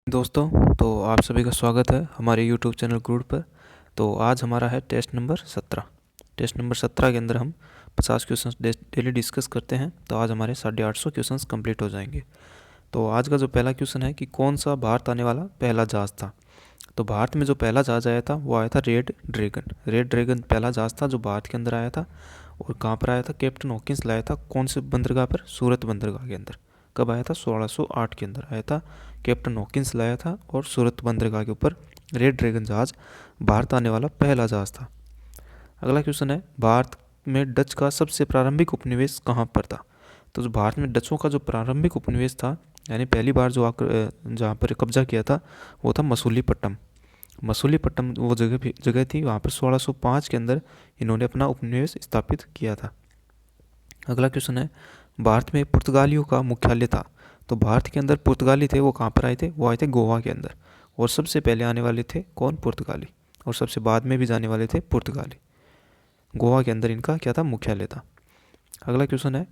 दोस्तों, तो आप सभी का स्वागत है हमारे यूट्यूब चैनल गुरुड पर। तो आज हमारा है टेस्ट नंबर 17। टेस्ट नंबर 17 के अंदर हम 50 क्वेश्चंस डेली डिस्कस करते हैं। तो आज हमारे 850 क्वेश्चंस कंप्लीट हो जाएंगे। तो आज का जो पहला क्वेश्चन है कि कौन सा भारत आने वाला पहला जहाज़ था। तो भारत में जो पहला जहाज़ आया था वो आया था रेड ड्रैगन। रेड ड्रैगन पहला जहाज़ था जो भारत के अंदर आया था। और कहाँ पर आया था? कैप्टन हॉकिंस लाया था। कौन से बंदरगाह पर? सूरत बंदरगाह के अंदर। कब आया था? 1608 के अंदर आया था। कैप्टन हॉकिंस लाया था और सूरत बंदरगाह के ऊपर रेड ड्रैगन जहाज़ भारत आने वाला पहला जहाज़ था। अगला क्वेश्चन है, भारत में डच का सबसे प्रारंभिक उपनिवेश कहाँ पर था। तो जो भारत में डचों का जो प्रारंभिक उपनिवेश था, यानी पहली बार जो जहाँ पर कब्जा किया था वो था मसूलीपट्टनम। मसूलीपट्टनम वो जगह थी, वहाँ पर 1605 के अंदर इन्होंने अपना उपनिवेश स्थापित किया था। अगला क्वेश्चन है, भारत में पुर्तगालियों का मुख्यालय था। तो भारत के अंदर पुर्तगाली थे, वो कहाँ पर आए थे? वो आए थे गोवा के अंदर। और सबसे पहले आने वाले थे कौन? पुर्तगाली। और सबसे बाद में भी जाने वाले थे पुर्तगाली। गोवा के अंदर इनका क्या था? मुख्यालय था। अगला क्वेश्चन है,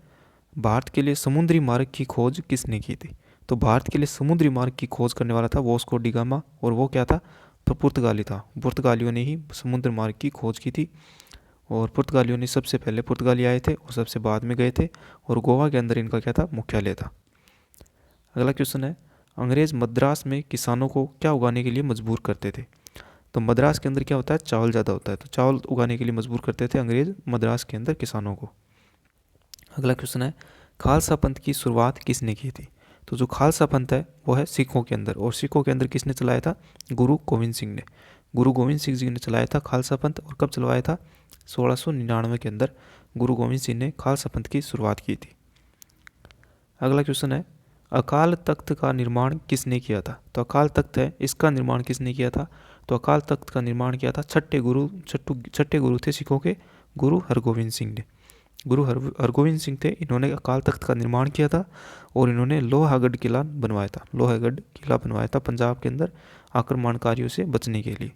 भारत के लिए समुद्री मार्ग की खोज किसने की थी। तो भारत के लिए समुद्री मार्ग की खोज करने वाला था वास्को डी गामा। और वो क्या था? तो पुर्तगाली था। पुर्तगालियों ने ही समुद्र मार्ग की खोज की थी। और पुर्तगालियों ने सबसे पहले पुर्तगाली आए थे और सबसे बाद में गए थे। और गोवा के अंदर इनका क्या था? मुख्यालय था। अगला क्वेश्चन है, अंग्रेज मद्रास में किसानों को क्या उगाने के लिए मजबूर करते थे। तो मद्रास के अंदर क्या होता है? चावल ज़्यादा होता है, तो चावल उगाने के लिए मजबूर करते थे अंग्रेज मद्रास के अंदर किसानों को। अगला क्वेश्चन है, खालसा पंथ की शुरुआत किसने की थी। तो जो खालसा पंथ है वो है सिखों के अंदर। और सिखों के अंदर किसने चलाया था? गुरु गोविंद सिंह ने। गुरु गोविंद सिंह जी ने चलाया था खालसा पंथ। और कब चलवाया था? 1699 के अंदर गुरु गोविंद सिंह ने खालसा पंथ की शुरुआत की थी। अगला क्वेश्चन है, अकाल तख्त का निर्माण किसने किया था। तो अकाल तख्त है, इसका निर्माण किसने किया था? तो अकाल तख्त का निर्माण किया था छठे गुरु थे सिखों के, गुरु हरगोविंद सिंह ने। गुरु हरगोविंद सिंह थे, इन्होंने अकाल तख्त का निर्माण किया था। और इन्होंने लोहागढ़ किला बनवाया था। लोहागढ़ किला बनवाया था पंजाब के अंदर आक्रमणकारियों से बचने के लिए।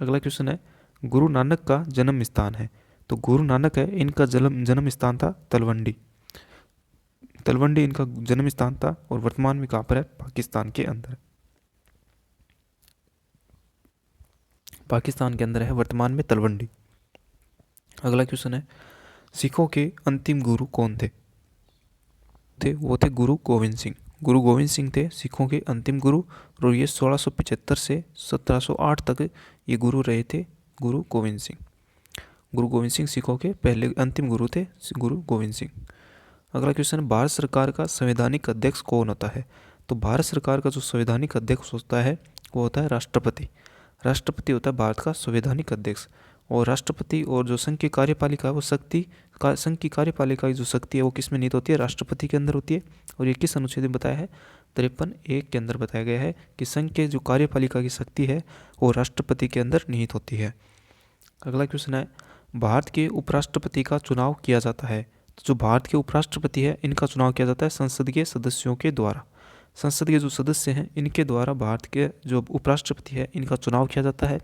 अगला क्वेश्चन है, गुरु नानक का जन्म स्थान है। तो गुरु नानक है, इनका जन्म स्थान था तलवंडी। तलवंडी इनका जन्म स्थान था। और वर्तमान में कहाँ पर है? पाकिस्तान के अंदर। पाकिस्तान के अंदर है वर्तमान में तलवंडी। अगला क्वेश्चन है, सिखों के अंतिम गुरु कौन थे। वो थे गुरु गोविंद सिंह। गुरु गोविंद सिंह थे सिखों के अंतिम गुरु। और ये 1675 से 1708 तक ये गुरु रहे थे, गुरु गोविंद सिंह। गुरु गोविंद सिंह सिखों के पहले अंतिम गुरु थे, गुरु गोविंद सिंह। अगला क्वेश्चन, भारत सरकार का संवैधानिक अध्यक्ष कौन होता है। तो भारत सरकार का जो संवैधानिक अध्यक्ष होता है वो होता है राष्ट्रपति। राष्ट्रपति होता है भारत का संवैधानिक अध्यक्ष। और राष्ट्रपति और जो संघ की कार्यपालिका है वो संघ की कार्यपालिका की जो शक्ति है वो किस में निहित होती है? राष्ट्रपति के अंदर होती है। और ये किस अनुच्छेद में बताया है? 53(1) के अंदर बताया गया है कि संघ के जो कार्यपालिका की शक्ति है वो राष्ट्रपति के अंदर निहित होती है। अगला क्वेश्चन है, भारत के उपराष्ट्रपति का चुनाव किया जाता है। तो जो भारत के उपराष्ट्रपति है इनका चुनाव किया जाता है संसद के सदस्यों के द्वारा। संसद के जो सदस्य हैं इनके द्वारा भारत के जो उपराष्ट्रपति है इनका चुनाव किया जाता है।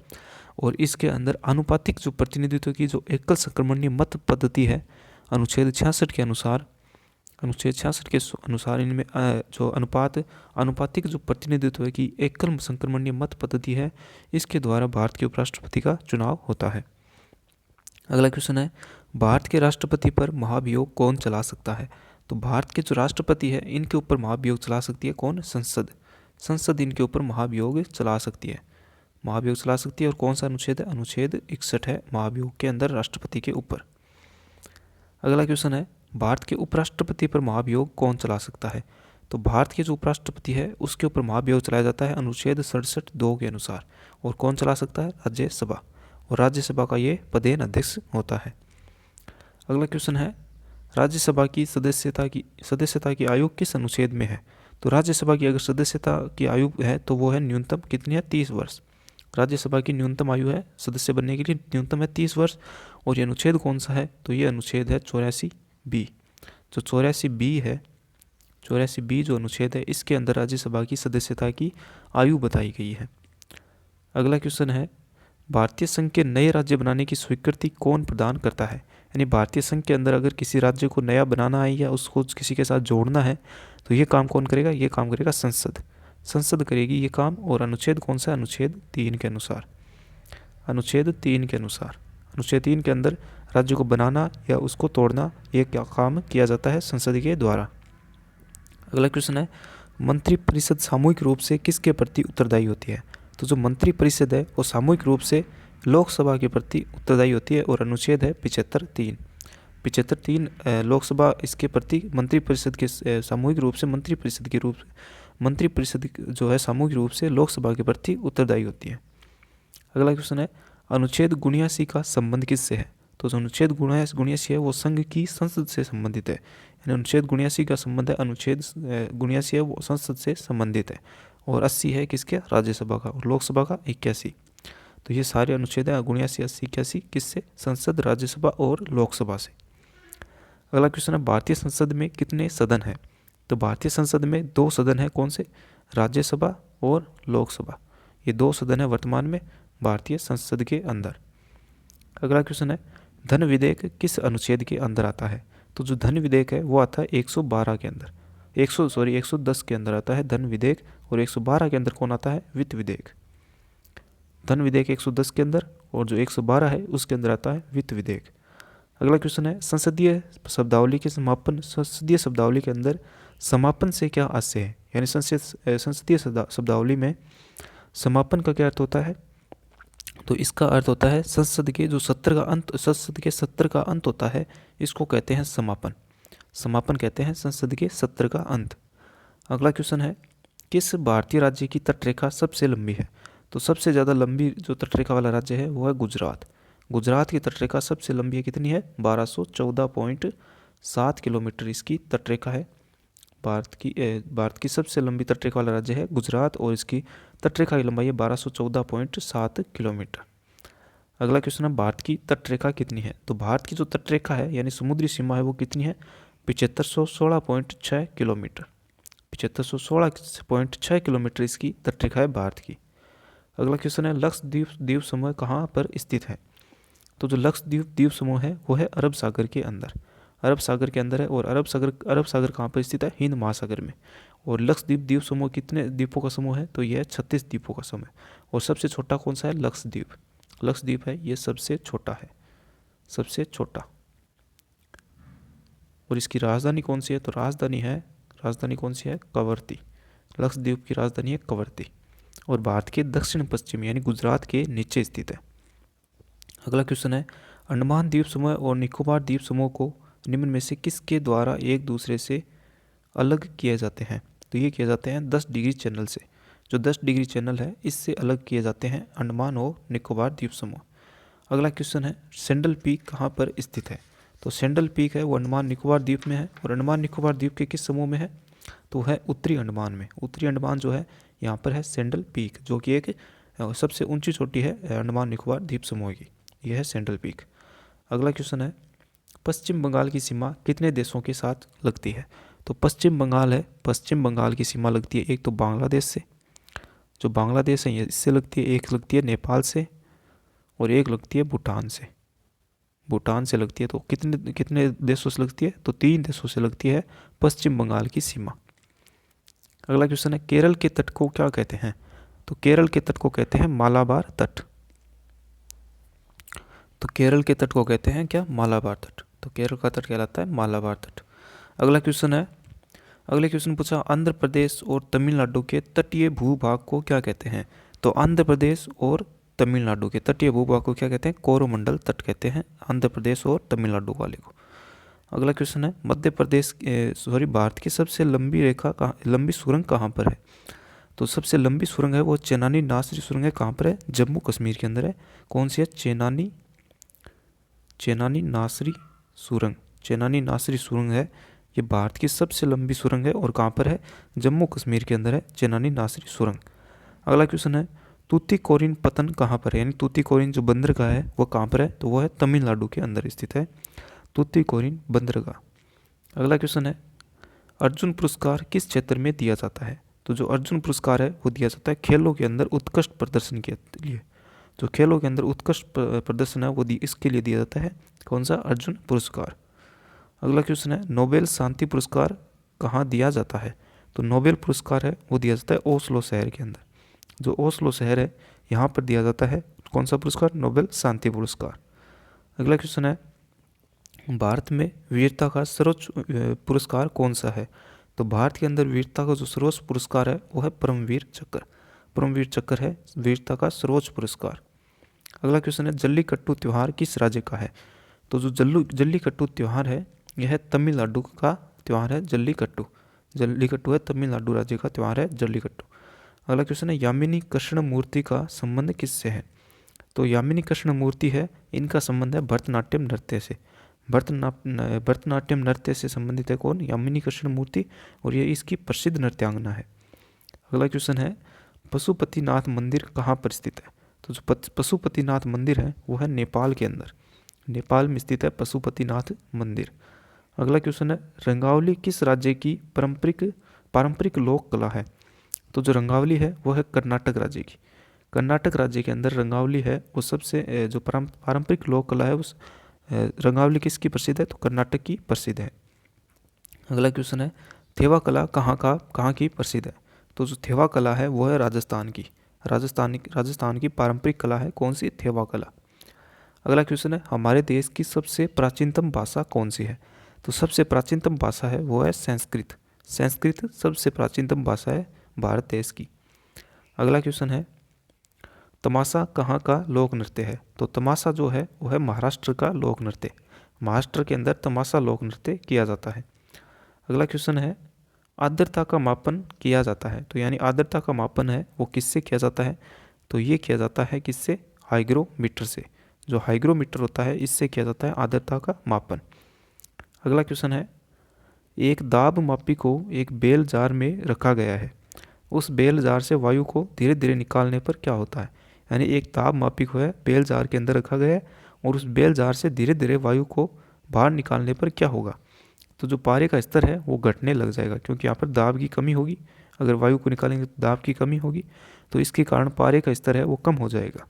और इसके अंदर आनुपातिक जो प्रतिनिधित्व की जो एकल संक्रमणीय मत पद्धति है, अनुच्छेद 66 के अनुसार, इनमें जो अनुपातिक जो प्रतिनिधित्व की एकल संक्रमणीय मत पद्धति है इसके द्वारा भारत के उपराष्ट्रपति का चुनाव होता है। अगला क्वेश्चन है, भारत के राष्ट्रपति पर महाभियोग कौन चला सकता है। तो भारत के जो राष्ट्रपति है इनके ऊपर महाभियोग चला सकती है कौन? संसद इनके ऊपर महाभियोग चला सकती है। और कौन सा अनुच्छेद है? अनुच्छेद 61 है महाभियोग के अंदर राष्ट्रपति के ऊपर। अगला क्वेश्चन है, भारत के उपराष्ट्रपति पर महाभियोग कौन चला सकता है। तो भारत के जो उपराष्ट्रपति है उसके ऊपर महाभियोग चलाया जाता है अनुच्छेद 67(2) के अनुसार। और कौन चला सकता है? राज्यसभा। और राज्यसभा का ये पदेन अध्यक्ष होता है। अगला क्वेश्चन है, राज्यसभा की सदस्यता की आयु किस अनुच्छेद में है। तो राज्यसभा की अगर सदस्यता की आयु है तो वो है न्यूनतम कितनी है? 30 वर्ष। राज्यसभा की न्यूनतम आयु है सदस्य बनने के लिए न्यूनतम है 30 वर्ष। और ये अनुच्छेद कौन सा है? तो ये अनुच्छेद है 84(b). जो 84(b) है, 84(b) जो अनुच्छेद है इसके अंदर राज्यसभा की सदस्यता की आयु बताई गई है। अगला क्वेश्चन है, भारतीय संघ के नए राज्य बनाने की स्वीकृति कौन प्रदान करता है। यानी भारतीय संघ के अंदर अगर किसी राज्य को नया बनाना है या उसको किसी के साथ जोड़ना है तो ये काम कौन करेगा? ये काम करेगा संसद। संसद करेगी ये काम। और अनुच्छेद कौन सा है? अनुच्छेद 3 के अनुसार। अनुच्छेद 3 के अनुसार, अनुच्छेद 3 के अंदर राज्य को बनाना या उसको तोड़ना ये क्या काम किया जाता है? संसद के द्वारा। अगला क्वेश्चन है, मंत्रिपरिषद सामूहिक रूप से किसके प्रति उत्तरदायी होती है? तो जो मंत्रिपरिषद है वो सामूहिक रूप से लोकसभा के प्रति उत्तरदायी होती है। और अनुच्छेद है 75(3). 75(3) लोकसभा इसके प्रति मंत्रिपरिषद के सामूहिक रूप से मंत्रिपरिषद जो है सामूहिक रूप से लोकसभा के प्रति उत्तरदायी होती है। अगला क्वेश्चन है, अनुच्छेद 79 का संबंध किससे है? तो जो अनुच्छेद 79 है वो संघ की संसद से संबंधित है। यानी अनुच्छेद 79 का संबंध है, अनुच्छेद 79 है वो संसद से संबंधित है। और 80 है किसके? राज्यसभा का। और लोकसभा का 81। तो ये सारे अनुच्छेद है 79, 80, 81 किससे? संसद, राज्यसभा और लोकसभा से। अगला क्वेश्चन है, भारतीय संसद में कितने सदन हैं? तो भारतीय संसद में 2 सदन है। कौन से? राज्यसभा और लोकसभा। ये 2 सदन है वर्तमान में भारतीय संसद के अंदर। अगला क्वेश्चन है, धन विधेयक किस अनुच्छेद के अंदर आता है? तो जो धन विधेयक है वो आता है 112 के अंदर, 110 के अंदर आता है धन विधेयक। और 112 के अंदर कौन आता है? वित्त विधेयक। धन विधेयक 110 के अंदर, और जो 112 है उसके अंदर आता है वित्त विधेयक। अगला क्वेश्चन है, संसदीय शब्दावली के अंदर समापन से क्या आशय है? यानी संसदीय शब्दावली में समापन का क्या अर्थ होता है? तो इसका अर्थ होता है संसद के सत्र का अंत होता है, इसको कहते हैं समापन। समापन कहते हैं संसद के सत्र का अंत। अगला क्वेश्चन है, किस भारतीय राज्य की तटरेखा सबसे लंबी है? तो सबसे ज़्यादा लंबी जो तटरेखा वाला राज्य है वो है गुजरात। गुजरात की तटरेखा सबसे लंबी है, कितनी है? 1214.7 किलोमीटर इसकी तटरेखा है। भारत की सबसे लंबी तटरेखा वाला राज्य है गुजरात, और इसकी तटरेखा की लंबाई है 1214.7 किलोमीटर। अगला क्वेश्चन है, भारत की तटरेखा कितनी है? तो भारत की जो तटरेखा है यानी समुद्री सीमा है वो कितनी है? 7516.6 किलोमीटर। 7516.6 किलोमीटर इसकी तटरेखा है भारत की। अगला क्वेश्चन है, लक्षद्वीप समूह कहाँ पर स्थित है? तो जो लक्षद्वीप समूह है वो है अरब सागर के अंदर। अरब सागर के अंदर है। और अरब सागर कहाँ पर स्थित है? हिंद महासागर में। और लक्षद्वीप समूह कितने द्वीपों का समूह है? तो यह है 36 द्वीपों का समूह। और सबसे छोटा कौन सा है? लक्षद्वीप है, ये सबसे छोटा है, सबसे छोटा। और इसकी राजधानी कौन सी है? तो राजधानी कौन सी है? कवरत्ती। लक्षद्वीप की राजधानी है कवरत्ती। और भारत के दक्षिण पश्चिम यानी गुजरात के नीचे स्थित है। अगला क्वेश्चन है, अंडमान द्वीप समूह और निकोबार द्वीप समूह को निम्न में से किसके द्वारा एक दूसरे से अलग किए जाते हैं? तो ये किए जाते हैं 10 डिग्री चैनल से। जो 10 डिग्री चैनल है इससे अलग किए जाते हैं अंडमान और निकोबार द्वीप समूह। अगला क्वेश्चन है, सेंडल पीक कहाँ पर स्थित है? तो सेंडल पीक है वो अंडमान निकोबार द्वीप में है। और अंडमान निकोबार द्वीप के किस समूह में है? तो है उत्तरी अंडमान में। उत्तरी अंडमान जो है यहाँ पर है सेंडल पीक, जो कि एक सबसे ऊंची चोटी है अंडमान निकोबार द्वीप समूह की। यह है सेंट्रल पीक। अगला क्वेश्चन है, पश्चिम बंगाल की सीमा कितने देशों के साथ लगती है? तो पश्चिम बंगाल की सीमा लगती है एक तो बांग्लादेश से, जो बांग्लादेश है इससे लगती है, एक लगती है नेपाल से, और एक लगती है भूटान से लगती है। तो कितने देशों से लगती है? तो 3 देशों से लगती है पश्चिम बंगाल की सीमा। अगला क्वेश्चन है, केरल के तट को क्या कहते हैं? तो केरल के तट को कहते हैं मालाबार तट। तो केरल के तट को कहते हैं क्या? मालाबार तट। तो केरल का तट कहलाता है मालाबार तट। अगला क्वेश्चन पूछा, आंध्र प्रदेश और तमिलनाडु के तटीय भूभाग को क्या कहते हैं? तो आंध्र प्रदेश और तमिलनाडु के तटीय भूभाग को क्या कहते हैं? कोरोमंडल तट कहते हैं आंध्र प्रदेश और तमिलनाडु वाले को। अगला क्वेश्चन है, भारत की सबसे लंबी सुरंग कहाँ पर है? तो सबसे लंबी सुरंग है वो चेनानी नासरी सुरंग है। कहाँ पर है? जम्मू कश्मीर के अंदर है। कौन सी है? चेनानी नासरी सुरंग है। ये भारत की सबसे लंबी सुरंग है। और कहाँ पर है? जम्मू कश्मीर के अंदर है चेनानी नासरी सुरंग। अगला क्वेश्चन है, तूतीकोरिन पतन कहाँ पर है? यानी तूतीकोरिन जो बंदरगाह है वो कहाँ पर है? तो वो है तमिलनाडु के अंदर स्थित है तूतीकोरिन बंदरगाह। अगला क्वेश्चन है, अर्जुन पुरस्कार किस क्षेत्र में दिया जाता है? तो जो अर्जुन पुरस्कार है वो दिया जाता है खेलों के अंदर उत्कृष्ट प्रदर्शन के लिए। जो खेलों के अंदर उत्कृष्ट प्रदर्शन है वो इसके लिए दिया जाता है। कौन सा? अर्जुन पुरस्कार। अगला क्वेश्चन है, नोबेल शांति पुरस्कार कहाँ दिया जाता है? तो नोबेल पुरस्कार है वो दिया जाता है ओस्लो शहर के अंदर। जो ओस्लो शहर है यहाँ पर दिया जाता है कौन सा पुरस्कार? नोबेल शांति पुरस्कार। अगला क्वेश्चन है, भारत में वीरता का सर्वोच्च पुरस्कार कौन सा है? तो भारत के अंदर वीरता का जो सर्वोच्च पुरस्कार है वो है परमवीर चक्र। परमवीर चक्र है वीरता का सर्वोच्च पुरस्कार। अगला क्वेश्चन है, जल्लीकट्टू त्यौहार किस राज्य का है? तो जो जल्लीकट्टू त्यौहार है यह तमिलनाडु का त्यौहार है। जल्लीकट्टू है तमिलनाडु राज्य का त्यौहार है जल्लीकट्टू। अगला क्वेश्चन है, यामिनी कृष्ण मूर्ति का संबंध किससे है? तो यामिनी कृष्ण मूर्ति है इनका संबंध है भरतनाट्यम नृत्य से। भरतनाट्यम नृत्य से संबंधित है कौन? यामिनी कृष्ण मूर्ति, और ये इसकी प्रसिद्ध नृत्यांगना है। अगला क्वेश्चन है, पशुपतिनाथ मंदिर कहाँ पर स्थित है? तो जो पशुपतिनाथ मंदिर है वो है नेपाल के अंदर। नेपाल में स्थित है पशुपतिनाथ मंदिर। अगला क्वेश्चन है, रंगावली किस राज्य की पारंपरिक लोक कला है? तो जो रंगावली है वो है कर्नाटक राज्य की। कर्नाटक राज्य के अंदर रंगावली है वो सबसे जो पारंपरिक लोक कला है उस रंगावली किसकी प्रसिद्ध है? तो कर्नाटक की प्रसिद्ध है। अगला क्वेश्चन है, थेवा कला कहाँ की प्रसिद्ध है? तो जो थेवा कला है वो है राजस्थान की। राजस्थान की पारंपरिक कला है कौन सी? थेवा कला। अगला क्वेश्चन है, हमारे देश की सबसे प्राचीनतम भाषा कौन सी है? तो सबसे प्राचीनतम भाषा है वो है संस्कृत। संस्कृत सबसे प्राचीनतम भाषा है भारत देश की। अगला क्वेश्चन है, तमाशा कहाँ का लोक नृत्य है? तो तमाशा जो है वो है महाराष्ट्र का लोक नृत्य। महाराष्ट्र के अंदर तमाशा लोक नृत्य किया जाता है। अगला क्वेश्चन है, आर्द्रता का मापन किया जाता है। तो यानी आर्द्रता का मापन है वो किससे किया जाता है? तो ये किया जाता है किससे? हाइग्रोमीटर से। जो हाइग्रोमीटर होता है इससे किया जाता है आर्द्रता का मापन। अगला क्वेश्चन है, एक दाब मापी को एक बेल जार में रखा गया है, उस बेल जार से वायु को धीरे धीरे निकालने पर क्या होता है? यानी एक दाब मापी को है बेल जार के अंदर रखा गया है और उस बेल जार से धीरे धीरे वायु को बाहर निकालने पर क्या होगा? तो जो पारे का स्तर है वो घटने लग जाएगा, क्योंकि यहाँ पर दाब की कमी होगी। अगर वायु को निकालेंगे तो दाब की कमी होगी, तो इसके कारण पारे का स्तर है वो कम हो जाएगा।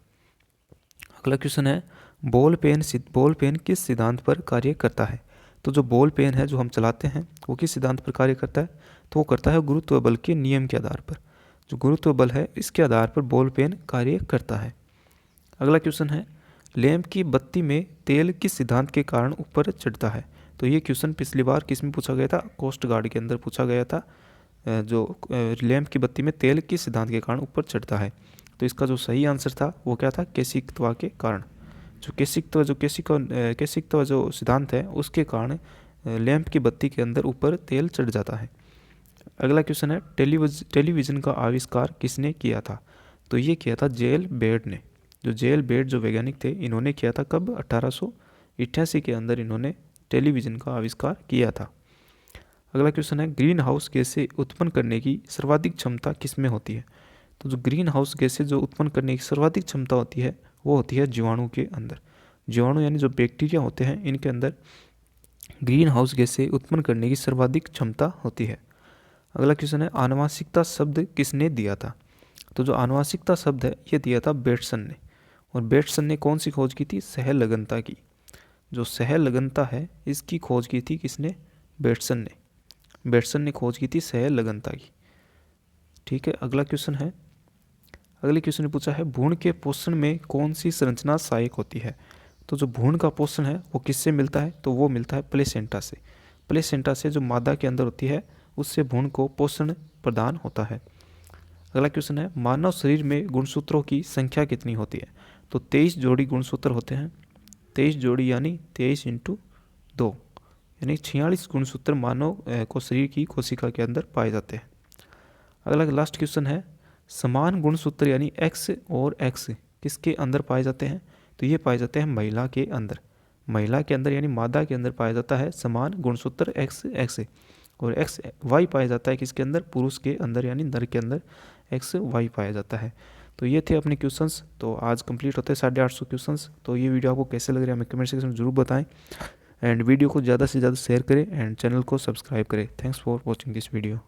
अगला क्वेश्चन है, बॉल पेन किस सिद्धांत पर कार्य करता है? तो जो बॉल पेन है जो हम चलाते हैं वो किस सिद्धांत पर कार्य करता है? तो वो करता है गुरुत्व बल के नियम के आधार पर। जो गुरुत्व बल है इसके आधार पर बॉल पेन कार्य करता है। अगला क्वेश्चन है, लैंप की बत्ती में तेल किस सिद्धांत के कारण ऊपर चढ़ता है? तो ये क्वेश्चन पिछली बार किस में पूछा गया था? कोस्ट गार्ड के अंदर पूछा गया था। जो लैंप की बत्ती में तेल किस सिद्धांत के कारण ऊपर चढ़ता है? तो इसका जो सही आंसर था वो क्या था? केसिकत्वा के कारण। जो केसिकत्वा जो सिद्धांत है उसके कारण लैंप की बत्ती के अंदर ऊपर तेल चढ़ जाता है। अगला क्वेश्चन है, टेलीविज़न का आविष्कार किसने किया था? तो ये किया था जेल बेड ने। जो जेल बेड जो वैज्ञानिक थे इन्होंने किया था कब? 1888 के अंदर इन्होंने टेलीविज़न का आविष्कार किया था। अगला क्वेश्चन है, ग्रीन हाउस गैसें उत्पन्न करने की सर्वाधिक क्षमता किस में होती है? तो जो ग्रीन हाउस गैसें जो उत्पन्न करने की सर्वाधिक क्षमता होती है वो होती है जीवाणु के अंदर। जीवाणु यानी जो बैक्टीरिया होते हैं इनके अंदर ग्रीन हाउस गैसें उत्पन्न करने की सर्वाधिक क्षमता होती है। अगला क्वेश्चन है, आनुवांशिकता शब्द किसने दिया था? तो जो आनुवांशिकता शब्द है ये दिया था बेटसन ने। और बेटसन ने कौन सी खोज की थी? सहलगनता की। जो सहलगनता है इसकी खोज की थी किसने? बेटसन ने। बेटसन ने खोज की थी सहलगनता की। ठीक है, अगला क्वेश्चन है, अगले क्वेश्चन ने पूछा है, भ्रूण के पोषण में कौन सी संरचना सहायक होती है? तो जो भ्रूण का पोषण है वो किससे मिलता है? तो वो मिलता है प्लेसेंटा से। प्लेसेंटा से जो मादा के अंदर होती है उससे भ्रूण को पोषण प्रदान होता है। अगला क्वेश्चन है, मानव शरीर में गुणसूत्रों की संख्या कितनी होती है? तो 23 जोड़ी गुणसूत्र होते हैं। 23 जोड़ी यानी 23 × 2 यानी 46 गुणसूत्र मानव को शरीर की कोशिका के अंदर पाए जाते हैं। अगला लास्ट क्वेश्चन है, समान गुणसूत्र यानी एक्स और एक्स किसके अंदर पाए जाते हैं? तो ये पाए जाते हैं महिला के अंदर। महिला के अंदर यानी मादा के अंदर पाया जाता है समान गुणसूत्र एक्स एक्स, और एक्स वाई पाया जाता है किसके अंदर? पुरुष के अंदर यानी नर के अंदर एक्स वाई पाया जाता है। तो ये थे अपने क्वेश्चंस। तो आज कंप्लीट होते हैं 850 क्वेश्चंस। तो ये वीडियो आपको कैसे लग रहा है हमें कमेंट सेक्शन में जरूर बताएं, एंड वीडियो को ज़्यादा से ज़्यादा शेयर करें एंड चैनल को सब्सक्राइब करें। Thanks for watching this video.